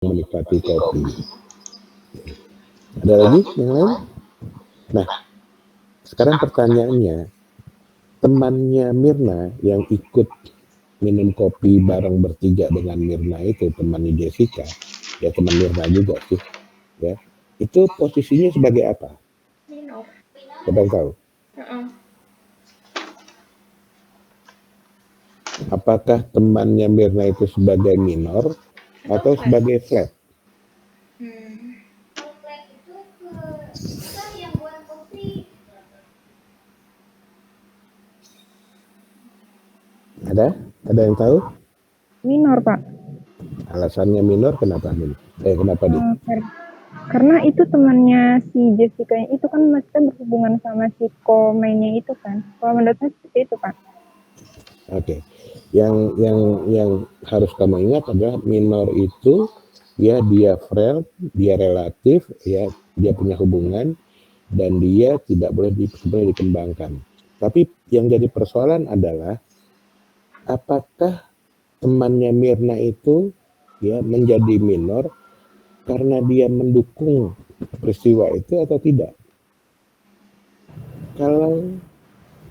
menikmati kopi. Ada lagi yang lain? Nah, sekarang pertanyaannya, temannya Mirna yang ikut minum kopi bareng bertiga dengan Mirna itu, temannya Jessica, ya teman Mirna juga sih, ya. Itu posisinya sebagai apa? Minor. Siapa yang tahu? Apakah temannya Mirna itu sebagai minor atau sebagai flat? Ada yang tahu? Minor, Pak. Alasannya minor kenapa, Min? Kenapa, Di? Karena itu temannya si Jessica itu kan masih berhubungan sama si Ko-mainnya itu kan. Kalau menurut saya seperti itu, Pak. Oke. Yang harus kamu ingat adalah minor itu ya dia friend, dia relatif, ya dia punya hubungan dan dia tidak boleh dikembangkan. Tapi yang jadi persoalan adalah apakah temannya Mirna itu ya menjadi minor karena dia mendukung peristiwa itu atau tidak? Kalau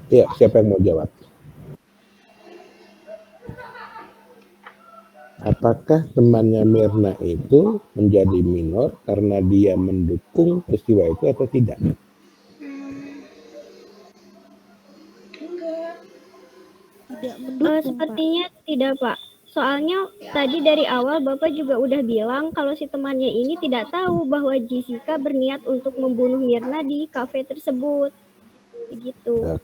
ya siapa yang mau jawab? Apakah temannya Mirna itu menjadi minor karena dia mendukung peristiwa itu atau tidak? Tidak mendukung, sepertinya Pak. Tidak, Pak. Soalnya tadi dari awal Bapak juga udah bilang kalau si temannya ini tidak tahu bahwa Jessica berniat untuk membunuh Mirna di kafe tersebut. Begitu.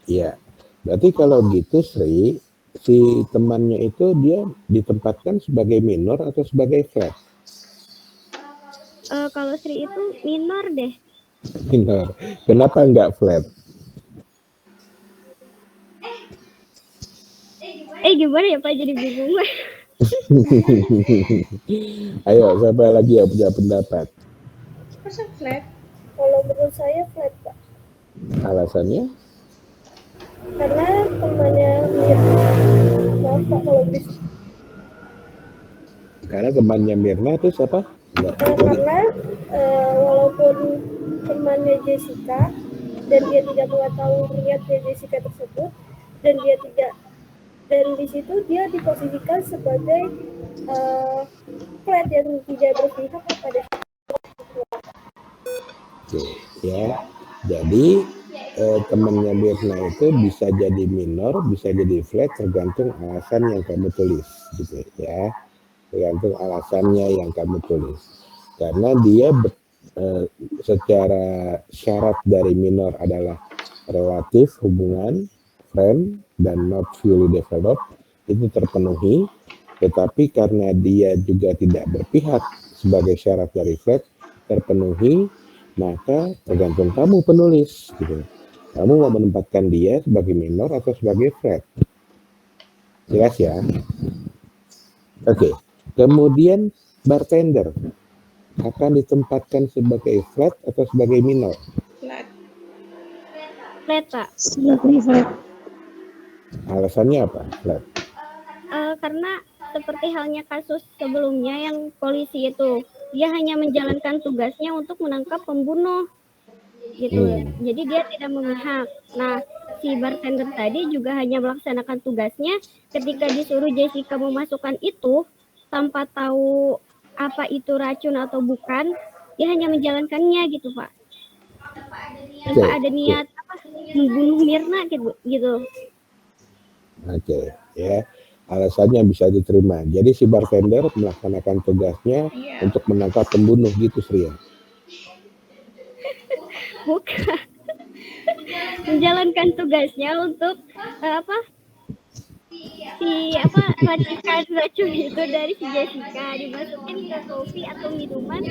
Iya. Berarti kalau gitu Sri, si temannya itu dia ditempatkan sebagai minor atau sebagai flat? Kalau Sri itu minor deh. Minor. Kenapa enggak flat? Gimana ya Pak, jadi bingung. Ayo, siapa lagi yang punya pendapat? Masa flat? Kalau menurut saya flat, Pak. Alasannya? Karena temannya Mirna, maaf Pak kalau bisa. Karena temannya Mirna itu siapa? Karena walaupun temannya Jessica dan dia tidak mengetahui niatnya Jessica tersebut dan dia tidak, dan di situ dia diposisikan sebagai flat yang tidak berpihak kepada. Oke, ya. Jadi temannya Mirna itu bisa jadi minor, bisa jadi flat, tergantung alasan yang kamu tulis, gitu ya. Tergantung alasannya yang kamu tulis. Karena dia secara syarat dari minor adalah relatif hubungan, friend, dan not fully developed, itu terpenuhi. Tetapi karena dia juga tidak berpihak sebagai syarat dari flat terpenuhi, maka tergantung kamu penulis, gitu. Kamu mau menempatkan dia sebagai minor atau sebagai flat? Jelas ya? Oke. Kemudian bartender akan ditempatkan sebagai flat atau sebagai minor? Flat. Flat, Pak. Sebagai flat. Alasannya apa? Flat. Karena seperti halnya kasus sebelumnya yang polisi itu, dia hanya menjalankan tugasnya untuk menangkap pembunuh, gitu. Jadi dia tidak memihak. Nah, si bartender tadi juga hanya melaksanakan tugasnya. Ketika disuruh Jessica memasukkan itu tanpa tahu apa itu racun atau bukan, dia hanya menjalankannya gitu, Pak. Tanpa ada niat membunuh Mirna gitu. Oke, ya. Alasannya bisa diterima. Jadi si bartender melaksanakan tugasnya untuk menangkap pembunuh gitu, Sri. Bukan. Menjalankan tugasnya untuk racikan racun itu dari si Jessica dimasukin ke kopi atau minuman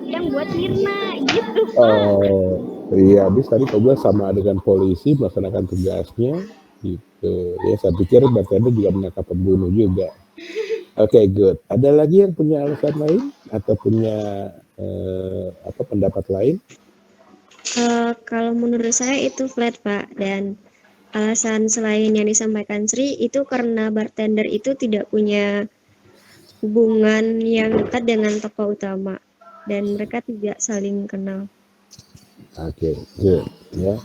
yang buat Mirna gitu, Pak. Oh, iya, habis tadi kau bilang sama dengan polisi melaksanakan tugasnya gitu. Ya, saya pikir bartender juga menangkap pembunuh juga. Oke, good. Ada lagi yang punya alasan lain atau punya pendapat lain? Kalau menurut saya itu flat, Pak. Dan alasan selain yang disampaikan Sri itu karena bartender itu tidak punya hubungan yang dekat dengan tokoh utama dan mereka tidak saling kenal. Oke, good ya.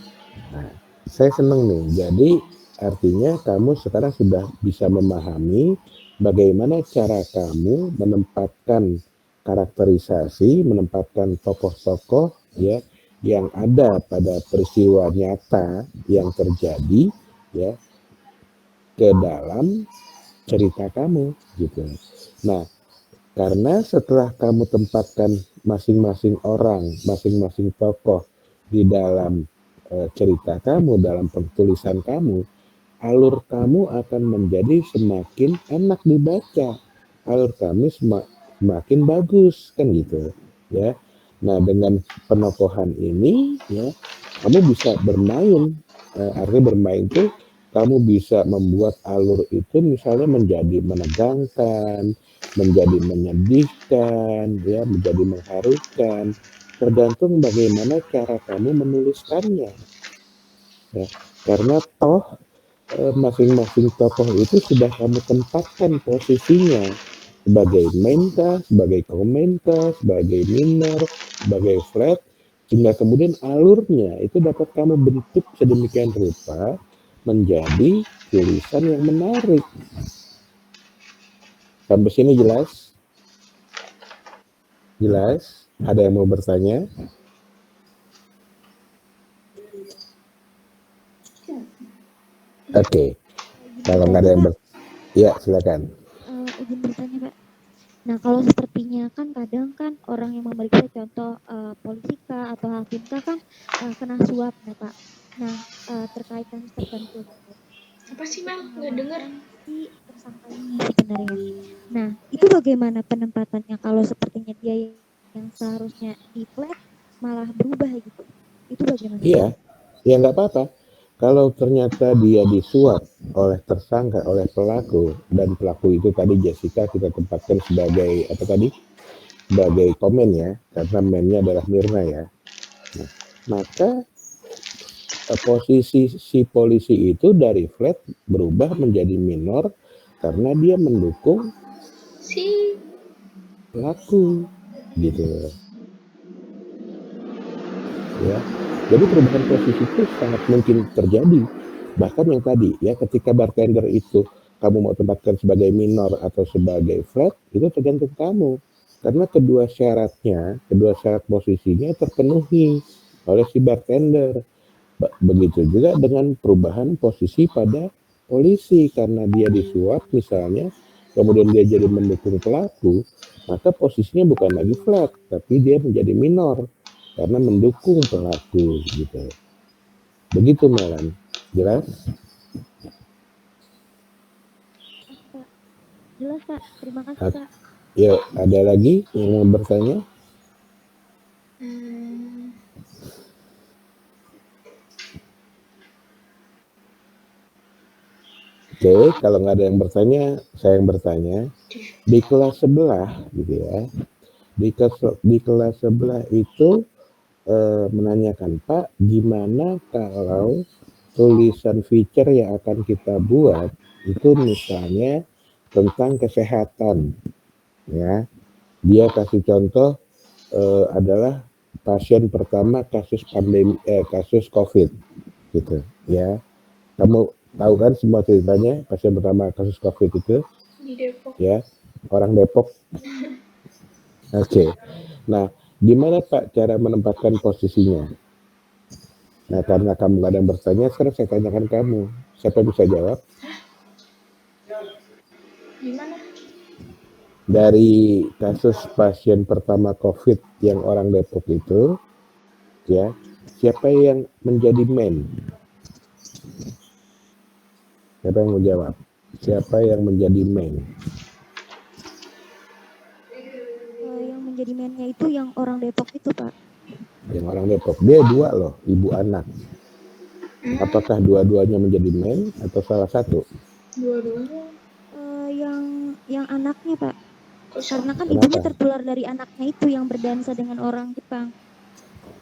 Nah, saya senang nih. Jadi artinya kamu sekarang sudah bisa memahami bagaimana cara kamu menempatkan karakterisasi, menempatkan tokoh-tokoh ya yang ada pada peristiwa nyata yang terjadi ya ke dalam cerita kamu gitu. Nah, karena setelah kamu tempatkan masing-masing orang, masing-masing tokoh di dalam cerita kamu, dalam penulisan kamu, alur kamu akan menjadi semakin enak dibaca. Alur kamu semakin bagus kan gitu, ya. Nah, dengan penokohan ini ya, kamu bisa bermain. Artinya bermain itu kamu bisa membuat alur itu misalnya menjadi menegangkan, menjadi menyedihkan, ya, menjadi mengharukan, tergantung bagaimana cara kamu menuliskannya. Ya, karena toh masing-masing tokoh itu sudah kamu tempatkan posisinya sebagai main kah, sebagai komen kah, sebagai minor, sebagai flat, sehingga kemudian alurnya itu dapat kamu bentuk sedemikian rupa menjadi tulisan yang menarik. Sampai sini jelas? Jelas? Ada yang mau bertanya? Oke. Kalau nggak ada yang ya silakan. Izin bertanya, Pak. Nah, kalau sepertinya kan kadang kan orang yang memeriksa contoh polisi kah atau hakim kah kan kena suap ya, Pak. Nah, terkait kasus tertentu. Apa sih, Mel? Nggak dengar. Si tersangka ini sebenarnya. Nah, itu bagaimana penempatannya kalau sepertinya dia yang seharusnya di flat malah berubah gitu. Itu bagaimana? Iya, ya nggak apa-apa. Kalau ternyata dia disuap oleh tersangka, oleh pelaku, dan pelaku itu tadi Jessica kita tempatkan sebagai apa tadi? Sebagai komen ya, karena mainnya adalah Mirna ya. Nah, maka posisi si polisi itu dari flat berubah menjadi minor karena dia mendukung Si pelaku gitu ya. Jadi perubahan posisi itu sangat mungkin terjadi. Bahkan yang tadi ya, ketika bartender itu kamu mau tempatkan sebagai minor atau sebagai flat, itu tergantung kamu. Karena kedua syarat posisinya terpenuhi oleh si bartender. Begitu juga dengan perubahan posisi pada polisi, karena dia disuap misalnya, kemudian dia jadi mendukung pelaku, maka posisinya bukan lagi flat, tapi dia menjadi minor karena mendukung pelaku gitu. Begitu Melan, jelas? Jelas, Pak. Terima kasih, Pak. Yuk, ada lagi yang mau bertanya? Oke, kalau nggak ada yang bertanya, saya yang bertanya. Di kelas sebelah, gitu ya. Di kelas sebelah itu menanyakan, Pak, gimana kalau tulisan feature yang akan kita buat itu misalnya tentang kesehatan, ya. Dia kasih contoh adalah pasien pertama kasus pandemi, kasus COVID, gitu, ya. Kamu tahu kan semua ceritanya pasien pertama kasus COVID itu? di Depok. Ya, orang Depok. Oke. Nah, gimana Pak cara menempatkan posisinya? Nah, karena kamu gak ada yang bertanya, sekarang saya tanyakan kamu. Siapa yang bisa jawab? Gimana? Dari kasus pasien pertama COVID yang orang Depok itu, ya, siapa yang menjadi main? Siapa yang mau jawab? Siapa yang menjadi main? Yang menjadi mainnya itu yang orang Depok itu, Pak. Yang orang Depok. Dia dua loh, ibu anak. Apakah dua-duanya menjadi main atau salah satu? Dua-duanya. Yang anaknya, Pak. Karena kan Kenapa? ibunya tertular dari anaknya itu yang berdansa dengan orang Jepang.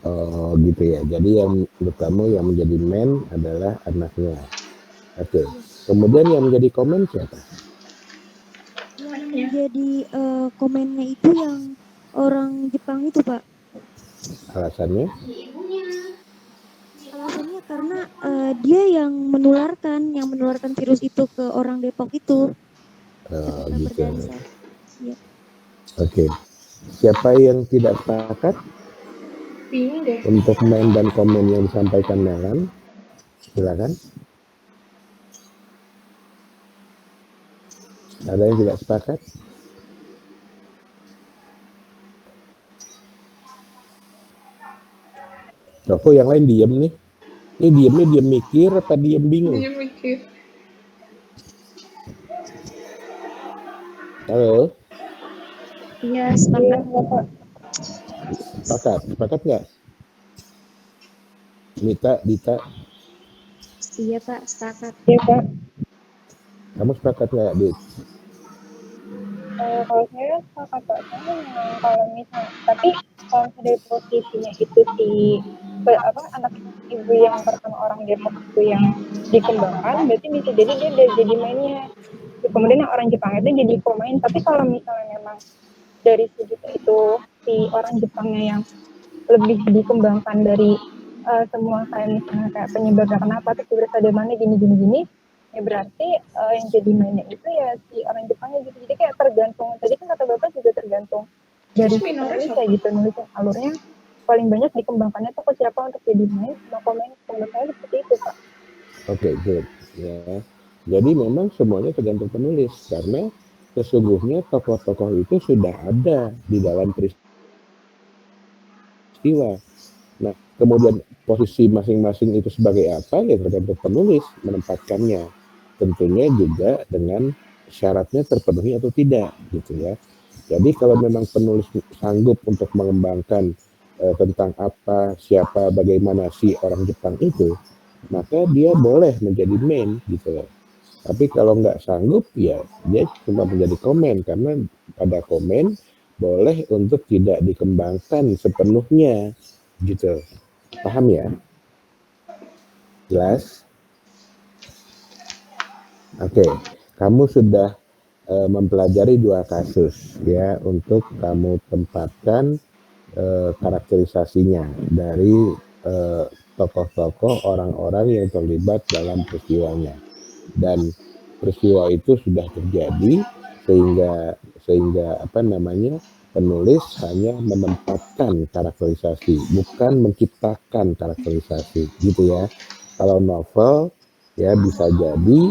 Oh gitu ya. Jadi yang menurut kamu yang menjadi main adalah anaknya. Oke. Kemudian yang menjadi komen siapa? Yang Ya. jadi komennya itu yang orang Jepang itu Pak. Alasannya? Alasannya karena dia yang menularkan virus itu ke orang Depok itu Oh, ketika gitu. berdansa. Iya. Oke. Siapa yang tidak sepakat Bingung deh. untuk main dan komen yang disampaikan Melan? Silakan. Ada yang tidak sepakat? Kok yang lain diem nih? Ini diemnya diem mikir apa diem bingung? Dia mikir. Halo? Iya, sepakat. Sepakat? Sepakat nggak? Mita, Dita, Iya Pak, sepakat. Iya Pak. kamu sepakat nggak, Dit? Kalau saya sepakat Pak, soalnya memang kalau misalnya, tapi kalau misalnya dari posisinya itu anak ibu yang pertama orang Depok itu yang dikembangkan, berarti bisa jadi dia udah jadi mainnya. Kemudian yang orang Jepang itu jadi pemain. Tapi kalau misalnya memang dari segi itu si orang Jepangnya yang lebih dikembangkan dari semua kayak misalnya kayak penyebabnya kenapa tuh virus ada mana gini ya berarti yang jadi mainnya itu ya si orang Jepangnya gitu. Jadi kayak tergantung, tadi kan kata Bapak juga tergantung dari Terus minoris penulis apa? ya gitu, nulisnya alurnya paling banyak dikembangkannya tuh ke siapa untuk jadi main sama komen. Menurut saya seperti itu Pak. Oke, good. Ya. Jadi memang semuanya tergantung penulis karena sesungguhnya tokoh-tokoh itu sudah ada di dalam peristiwa. Nah, kemudian posisi masing-masing itu sebagai apa ya tergantung penulis menempatkannya. Tentunya juga dengan syaratnya terpenuhi atau tidak gitu ya. Jadi kalau memang penulis sanggup untuk mengembangkan tentang apa, siapa, bagaimana si orang Jepang itu, maka dia boleh menjadi main gitu loh. Tapi kalau nggak sanggup ya dia cuma menjadi komen karena pada komen boleh untuk tidak dikembangkan sepenuhnya gitu. Paham ya? Jelas? Oke, kamu sudah mempelajari 2 kasus ya untuk kamu tempatkan karakterisasinya dari tokoh-tokoh orang-orang yang terlibat dalam peristiwanya. Dan peristiwa itu sudah terjadi sehingga apa namanya penulis hanya menempatkan karakterisasi bukan menciptakan karakterisasi gitu ya. Kalau novel ya bisa jadi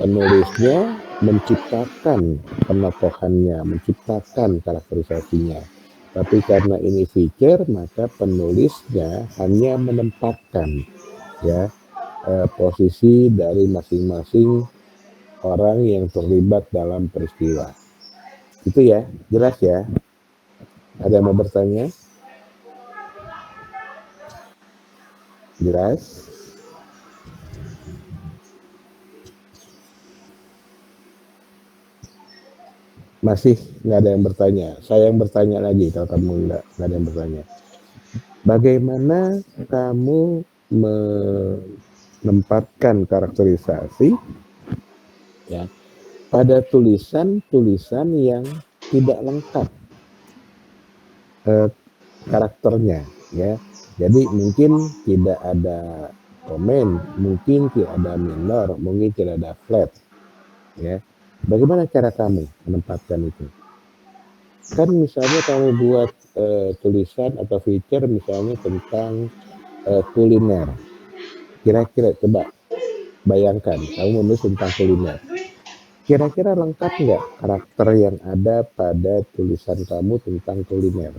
penulisnya menciptakan penokohannya, menciptakan karakterisasinya. Tapi karena ini feature maka penulisnya hanya menempatkan ya posisi dari masing-masing orang yang terlibat dalam peristiwa. Itu ya, jelas ya? Ada yang mau bertanya? Jelas? Masih nggak ada yang bertanya? Saya yang bertanya lagi kalau kamu nggak ada yang bertanya. Bagaimana kamu menempatkan karakterisasi ya pada tulisan-tulisan yang tidak lengkap karakternya ya. Jadi mungkin tidak ada komen, mungkin tidak ada minor, mungkin tidak ada flat ya. Bagaimana cara kamu menempatkan itu? Kan misalnya kamu buat tulisan atau feature misalnya tentang kuliner. Kira-kira coba bayangkan kamu menulis tentang kuliner. Kira-kira lengkap nggak karakter yang ada pada tulisan kamu tentang kuliner?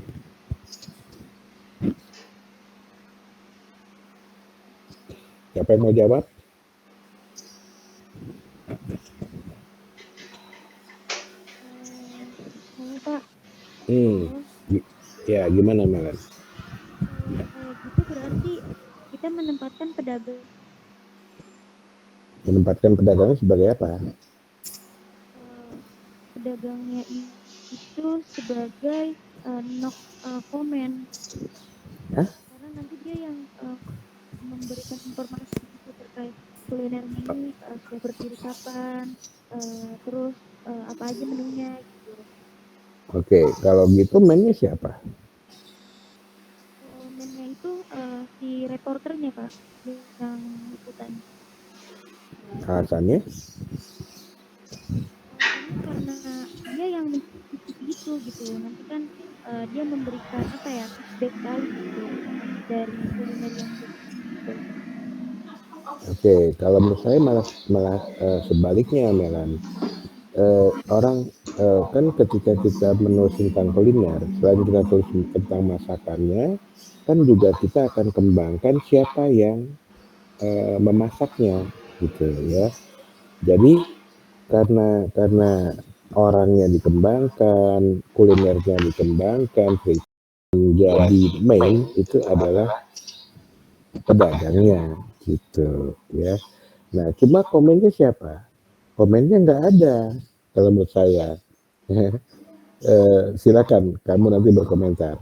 Siapa yang mau jawab? Halo Pak. Ya gimana Melan? Kayak gitu berarti kita menempatkan pedagang. Menempatkan pedagangnya sebagai apa? Pedagangnya itu sebagai komen. Hah? Karena nanti dia yang memberikan informasi itu terkait kuliner ini sudah berdiri kapan, terus apa aja menunya gitu. Oke, kalau gitu mainnya siapa? Kalau mainnya itu si reporternya Pak yang liputan. Alasannya? Alasannya karena dia yang mencicipi itu gitu. Nanti kan dia memberikan apa ya feedback balik gitu dari kuliner yang dia cicipi itu. Oke, kalau menurut saya malah sebaliknya, Melan. Orang kan ketika kita menulis tentang kuliner, selain kita tulis tentang masakannya, kan juga kita akan kembangkan siapa yang memasaknya, gitu ya. Jadi karena orangnya dikembangkan, kulinernya dikembangkan, jadi main itu adalah pedagangnya, gitu ya. Nah, cuma komennya siapa? Komennya nggak ada kalau menurut saya. Silakan kamu nanti berkomentar.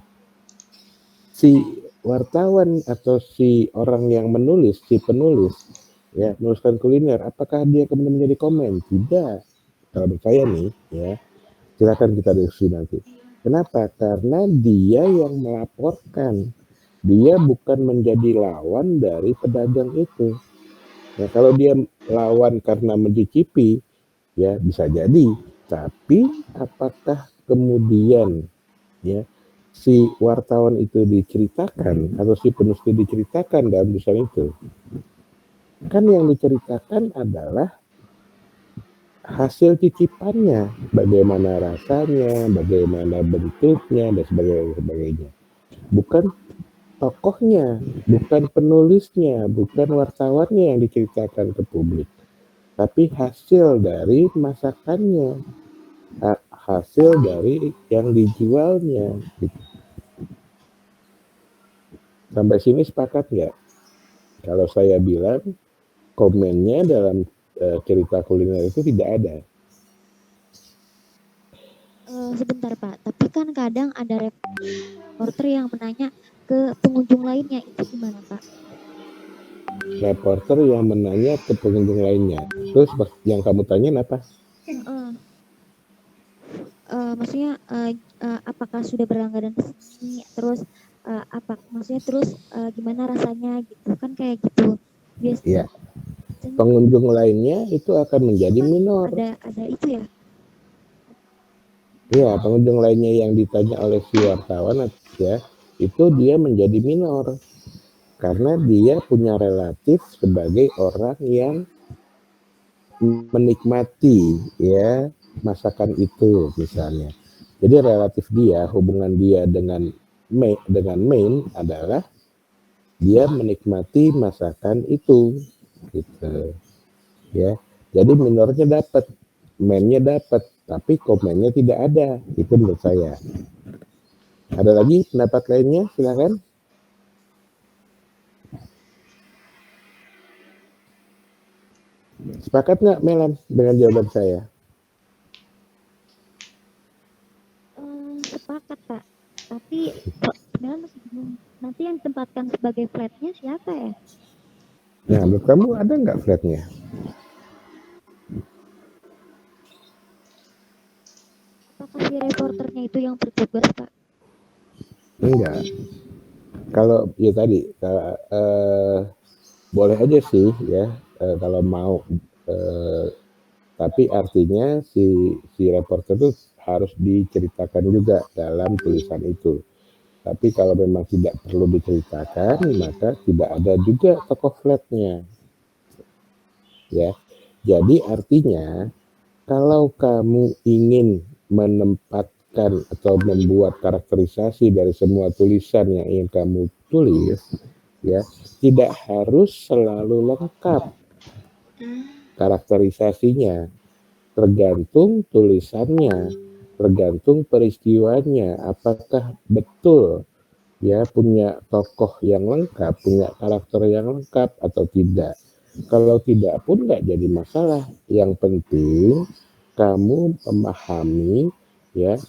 Si wartawan atau si orang yang menulis, si penulis, ya menuliskan kuliner, apakah dia kemudian menjadi komen? Tidak. Kalau menurut saya nih, ya silakan kita diskusi nanti. Kenapa? Karena dia yang melaporkan. Dia bukan menjadi lawan dari pedagang itu. Nah, kalau dia lawan karena mencicipi, ya bisa jadi. Tapi apakah kemudian ya si wartawan itu diceritakan atau si penulis itu diceritakan dalam tulisan itu? Kan yang diceritakan adalah hasil cicipannya, bagaimana rasanya, bagaimana bentuknya, dan sebagainya. Bukan tokohnya, bukan penulisnya, bukan wartawannya yang diceritakan ke publik, tapi hasil dari masakannya, hasil dari yang dijualnya. Sampai sini sepakat nggak? Kalau saya bilang komennya dalam cerita kuliner itu tidak ada. Sebentar Pak, tapi kan kadang ada reporter yang menanya ke pengunjung lainnya, itu gimana Pak? Reporter yang menanya ke pengunjung lainnya. Terus yang kamu tanya apa? Maksudnya apakah sudah berlangganan ke sini, terus maksudnya terus gimana rasanya gitu kan, kayak gitu biasanya. Ya, pengunjung lainnya itu akan menjadi minor. Ada itu ya? Ya, pengunjung lainnya yang ditanya oleh si wartawan ya, itu dia menjadi minor karena dia punya relatif sebagai orang yang menikmati ya masakan itu misalnya. Jadi relatif dia, hubungan dia dengan main adalah dia menikmati masakan itu, gitu ya. Jadi minornya dapat, mainnya dapat, tapi komennya tidak ada. Itu menurut saya. Ada lagi pendapat lainnya? Silakan. Sepakat nggak Melan dengan jawaban saya? Sepakat Pak, tapi Melan masih bingung. Nanti yang ditempatkan sebagai flatnya siapa ya? Nah, menurut kamu ada nggak flatnya? Apakah si reporternya itu yang bertugas Pak? Enggak. Kalau ya tadi, boleh aja sih ya kalau mau. Tapi artinya si reporter itu harus diceritakan juga dalam tulisan itu. Tapi kalau memang tidak perlu diceritakan, maka tidak ada juga tokoh flatnya. Ya, jadi artinya kalau kamu ingin menempatkan atau membuat karakterisasi dari semua tulisan yang ingin kamu tulis, ya tidak harus selalu lengkap karakterisasinya, tergantung tulisannya, tergantung peristiwanya, apakah betul ya punya tokoh yang lengkap, punya karakter yang lengkap atau tidak. Kalau tidak pun nggak jadi masalah. Yang penting kamu memahami ya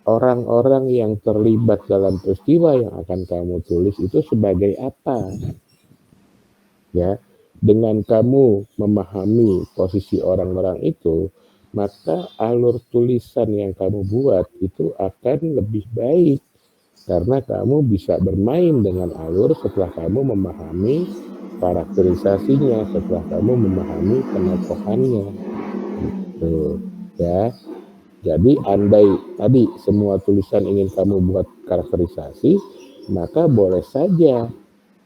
orang-orang yang terlibat dalam peristiwa yang akan kamu tulis itu sebagai apa. Ya, dengan kamu memahami posisi orang-orang itu, maka alur tulisan yang kamu buat itu akan lebih baik karena kamu bisa bermain dengan alur setelah kamu memahami karakterisasinya, setelah kamu memahami penokohannya. Gitu, ya. Jadi andai tadi semua tulisan ingin kamu buat karakterisasi, maka boleh saja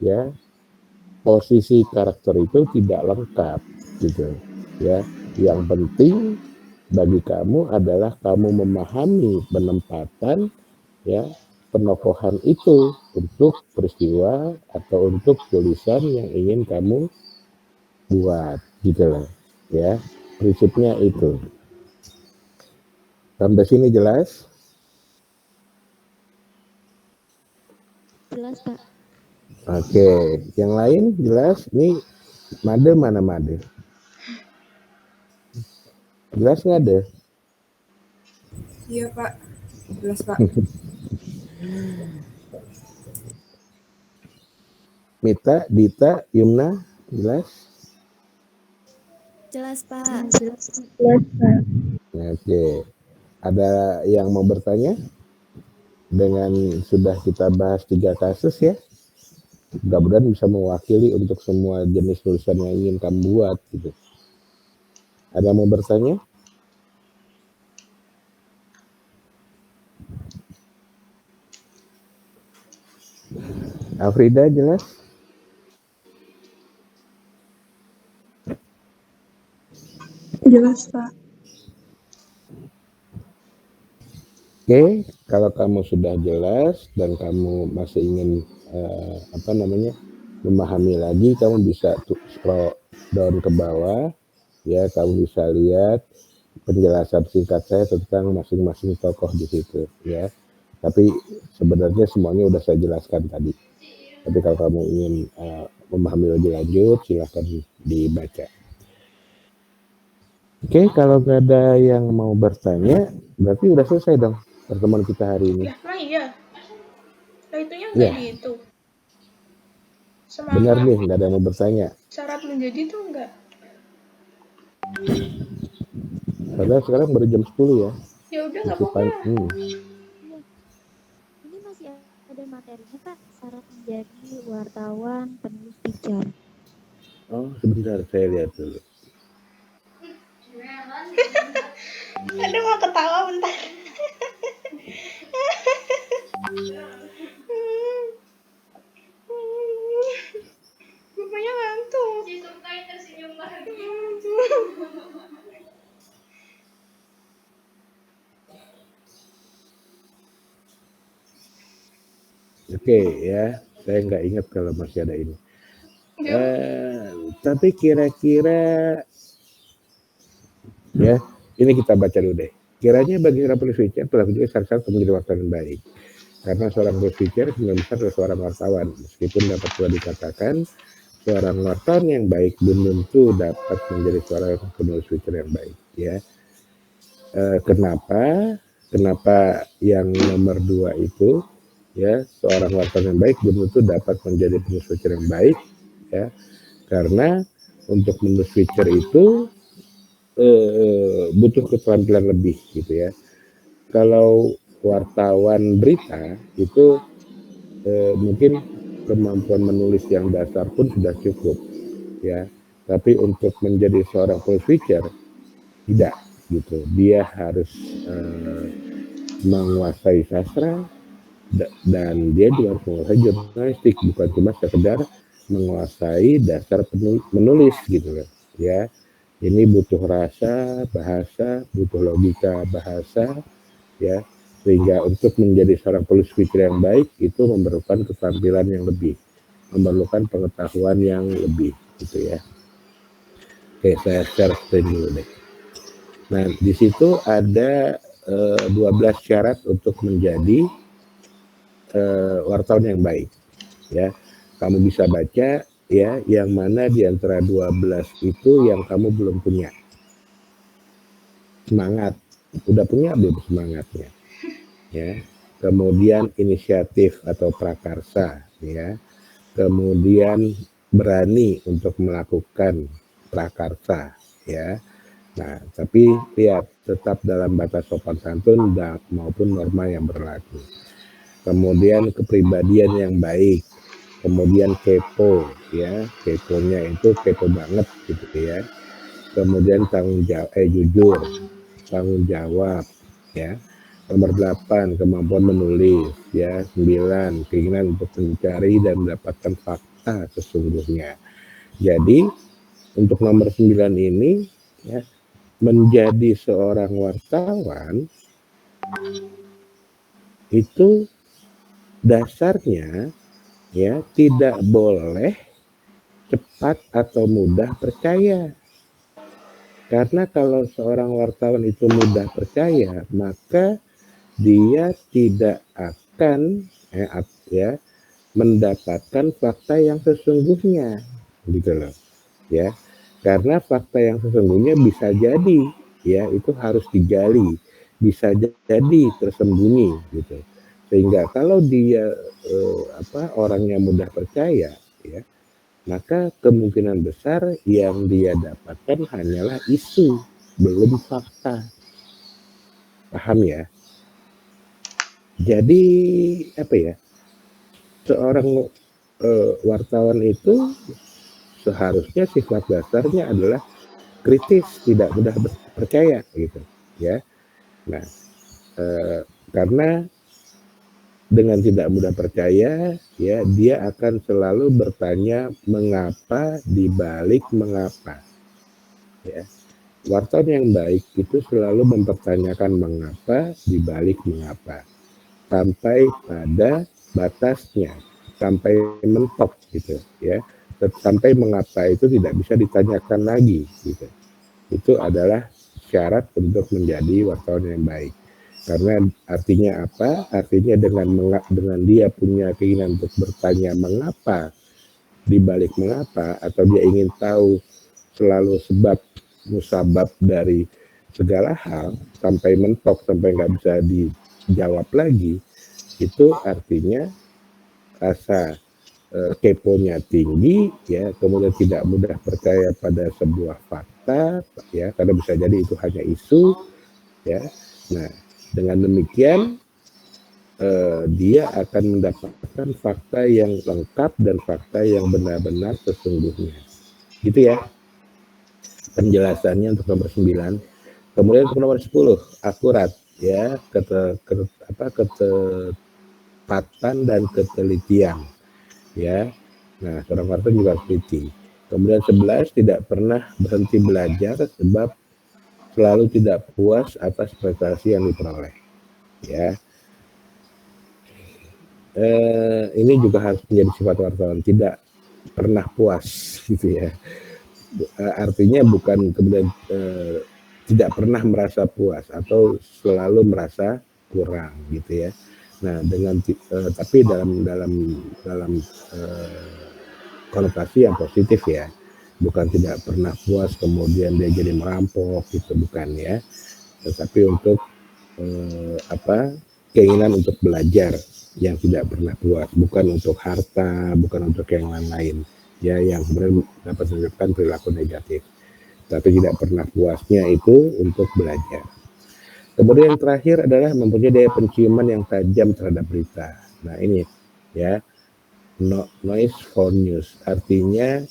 ya posisi karakter itu tidak lengkap gitu ya. Yang penting bagi kamu adalah kamu memahami penempatan ya penokohan itu untuk peristiwa atau untuk tulisan yang ingin kamu buat gitu loh ya. Prinsipnya itu. Sampai sini jelas? Jelas, Pak. Oke, yang lain jelas? Nih Made mana Made? Jelas nggak deh? Iya Pak, jelas Pak. Mita, Dita, Yumna, jelas? Jelas, Pak. Oke, ada yang mau bertanya? Dengan sudah kita bahas 3 kasus ya, mudah-mudahan bisa mewakili untuk semua jenis tulisan yang ingin kamu buat gitu. Ada yang mau bertanya? Afrida jelas? Jelas Pak. Oke, kalau kamu sudah jelas dan kamu masih ingin memahami lagi, kamu bisa scroll down ke bawah ya, kamu bisa lihat penjelasan singkat saya tentang masing-masing tokoh di situ ya. Tapi sebenarnya semuanya udah saya jelaskan tadi. Tapi kalau kamu ingin memahami lebih lanjut, silahkan dibaca. Oke, kalau nggak ada yang mau bertanya, berarti udah selesai dong pertemuan kita hari ini. Ya, iya. Nah, itunya nggak gitu. Semangat. Benar nih, nggak ada yang mau bertanya. Syarat menjadi tuh nggak. Padahal sekarang baru jam 10 ya. Ya udah nggak apa-apa. Ini masih ada materinya, Pak. Syarat menjadi wartawan, penulis feature. Oh, sebentar saya lihat dulu. Aduh, mau ketawa bentar. Bapaknya ngantuk. Oke ya, saya nggak ingat kalau masih ada ini. Tapi kira-kira ya, ini kita baca dulu deh. Kiranya bagi seorang penulis feature telah menjadi syarat menjadi wartawan yang baik. Karena seorang penulis feature sebenarnya besar adalah seorang wartawan. Meskipun dapat pula dikatakan seorang wartawan yang baik belum tentu dapat menjadi seorang penulis feature yang baik. Ya, kenapa yang nomor 2 itu ya, seorang wartawan yang baik belum tentu dapat menjadi penulis feature yang baik ya, karena untuk menulis feature itu butuh keterampilan lebih gitu ya. Kalau wartawan berita itu mungkin kemampuan menulis yang dasar pun sudah cukup ya, tapi untuk menjadi seorang penulis feature tidak gitu. Dia harus menguasai sastra dan dia juga harus menguasai jurnalistik, bukan cuma sekedar menguasai dasar menulis gitu loh ya. Ini butuh rasa bahasa, butuh logika bahasa ya, sehingga untuk menjadi seorang penulis feature yang baik itu memerlukan keterampilan yang lebih, memerlukan pengetahuan yang lebih gitu ya. Oke, saya share screen dulu deh. Nah, di situ ada 12 syarat untuk menjadi wartawan yang baik ya. Kamu bisa baca ya, yang mana di antara 12 itu yang kamu belum punya. Semangat, udah punya belum semangatnya ya. Kemudian inisiatif atau prakarsa ya. Kemudian berani untuk melakukan prakarsa ya. Nah, tapi lihat tetap dalam batas sopan santun maupun norma yang berlaku. Kemudian kepribadian yang baik, kemudian kepo, ya, keponya itu kepo banget gitu ya. Kemudian jujur, tanggung jawab, ya. Nomor 8, kemampuan menulis, ya. 9, keinginan untuk mencari dan mendapatkan fakta sesungguhnya. Jadi untuk nomor 9 ini, ya, menjadi seorang wartawan itu dasarnya, ya, tidak boleh cepat atau mudah percaya. Karena kalau seorang wartawan itu mudah percaya, maka dia tidak akan mendapatkan fakta yang sesungguhnya, gitu loh, ya. Karena fakta yang sesungguhnya bisa jadi, ya, itu harus digali, bisa jadi tersembunyi, gitu. Sehingga kalau dia orangnya mudah percaya, ya, maka kemungkinan besar yang dia dapatkan hanyalah isu, belum fakta. Paham ya? Jadi seorang wartawan itu seharusnya sifat dasarnya adalah kritis, tidak mudah percaya, gitu ya. Nah, karena dengan tidak mudah percaya, ya, dia akan selalu bertanya mengapa dibalik mengapa, ya. Wartawan yang baik itu selalu mempertanyakan mengapa dibalik mengapa sampai pada batasnya, sampai mentok, gitu ya. Sampai mengapa itu tidak bisa ditanyakan lagi, gitu. Itu adalah syarat untuk menjadi wartawan yang baik. Karena artinya apa? Artinya dengan dia punya keinginan untuk bertanya mengapa dibalik mengapa, atau dia ingin tahu selalu sebab musabab dari segala hal sampai mentok, sampai nggak bisa dijawab lagi, itu artinya rasa keponya tinggi, ya, kemudian tidak mudah percaya pada sebuah fakta, ya, karena bisa jadi itu hanya isu, ya. Nah, dengan demikian dia akan mendapatkan fakta yang lengkap dan fakta yang benar-benar sesungguhnya, gitu ya penjelasannya untuk nomor 9. Kemudian untuk nomor 10, akurat, ya, ketepatan dan ketelitian, ya. Nah, seorang wartawan juga harus teliti. Kemudian 11, tidak pernah berhenti belajar sebab selalu tidak puas atas prestasi yang diperoleh, ya. Ini juga harus menjadi sifat wartawan, tidak pernah puas, gitu ya. Artinya bukan kemudian tidak pernah merasa puas atau selalu merasa kurang, gitu ya. Nah, tapi dalam konotasi yang positif, ya, bukan tidak pernah puas kemudian dia jadi merampok, gitu, bukan, ya. Tetapi untuk keinginan untuk belajar yang tidak pernah puas, bukan untuk harta, bukan untuk yang lain, ya, yang sebenarnya dapat menyebabkan perilaku negatif, tapi tidak pernah puasnya itu untuk belajar. Kemudian yang terakhir adalah mempunyai daya penciuman yang tajam terhadap berita. Nah, ini, ya, noise for news, artinya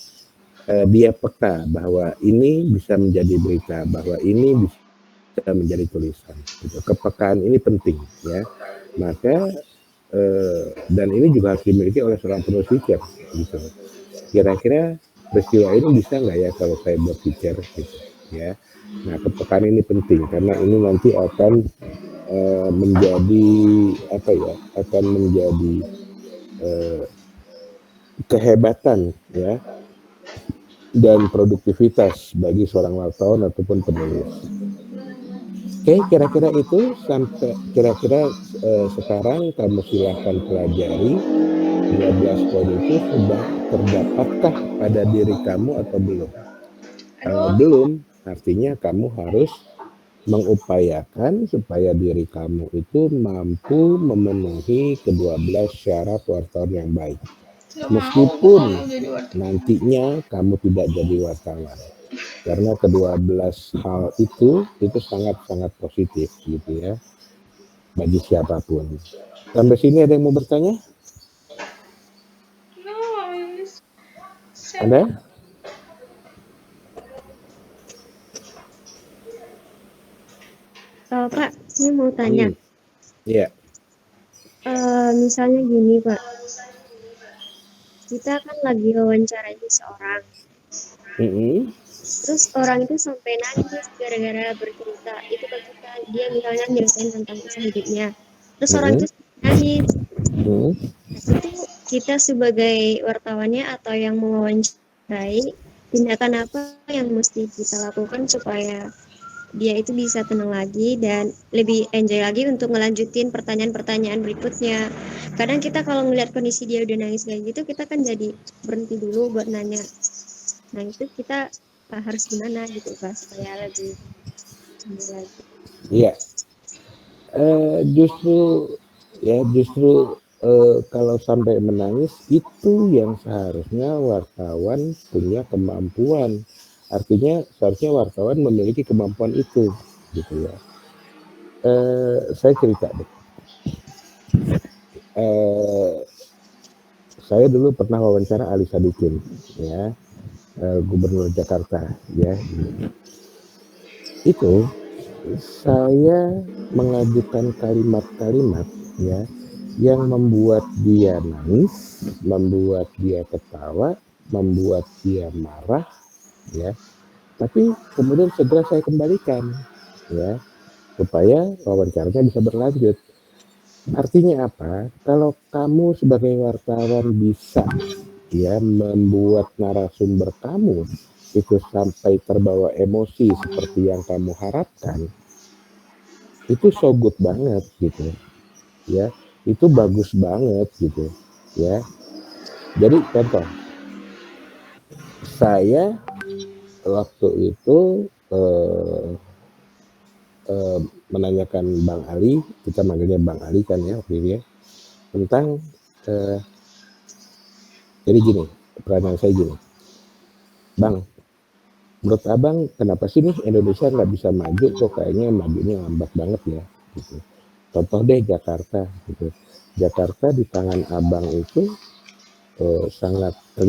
dia peka bahwa ini bisa menjadi berita, bahwa ini bisa menjadi tulisan, gitu. Kepekaan ini penting, ya. Maka dan ini juga harus dimiliki oleh seorang penulis feature, gitu. Kira-kira peristiwa ini bisa nggak ya kalau saya buat feature, gitu, ya. Nah, kepekaan ini penting karena ini nanti akan menjadi akan menjadi kehebatan, ya, dan produktivitas bagi seorang wartawan ataupun penulis. Oke, kira-kira itu sampai sekarang kamu silahkan pelajari 12 poin itu sudah terdapatkah pada diri kamu atau belum? Kalau belum, artinya kamu harus mengupayakan supaya diri kamu itu mampu memenuhi ke-12 syarat wartawan yang baik. Meskipun nantinya kamu tidak jadi wartawan. karena kedua belas hal itu sangat-sangat positif gitu ya bagi siapapun. Sampai sini ada yang mau bertanya? No, Ada? Pak, saya mau tanya. Iya. Misalnya gini, Pak. Kita kan lagi wawancarai seseorang. Terus orang itu sampai nangis gara-gara bercerita itu ke kita. Dia misalnya nyeritain tentang kisah hidupnya. Terus orang itu nangis. Itu kita sebagai wartawannya atau yang mewawancarai, tindakan apa yang mesti kita lakukan supaya dia itu bisa tenang lagi dan lebih enjoy lagi untuk ngelanjutin pertanyaan-pertanyaan berikutnya. Kadang kita kalau ngeliat kondisi dia udah nangis kayak gitu, kita kan jadi berhenti dulu buat nanya. Nah itu kita harus gimana gitu Pak supaya lebih sembuh lagi. Iya. Justru kalau sampai menangis itu yang seharusnya wartawan punya kemampuan. Artinya seharusnya wartawan memiliki kemampuan itu, gitu ya. Saya cerita deh. Saya dulu pernah wawancara Ali Sadikin, ya, Gubernur Jakarta, ya. Itu saya mengajukan kalimat-kalimat, ya, yang membuat dia nangis, membuat dia ketawa, membuat dia marah, ya. Tapi kemudian segera saya kembalikan, ya, supaya wawancaranya bisa berlanjut. Artinya apa? Kalau kamu sebagai wartawan bisa, ya, membuat narasumber kamu itu sampai terbawa emosi seperti yang kamu harapkan, itu so good banget gitu, ya. Itu bagus banget gitu, ya. Jadi contoh, saya waktu itu menanyakan Bang Ali, kita manggilnya Bang Ali kan ya waktu itu ya, tentang jadi gini, pertanyaan saya gini, Bang, menurut Abang kenapa sih nih Indonesia nggak bisa maju, kok kayaknya majunya lambat banget ya gitu. Contoh deh Jakarta gitu. Jakarta di tangan Abang itu sangat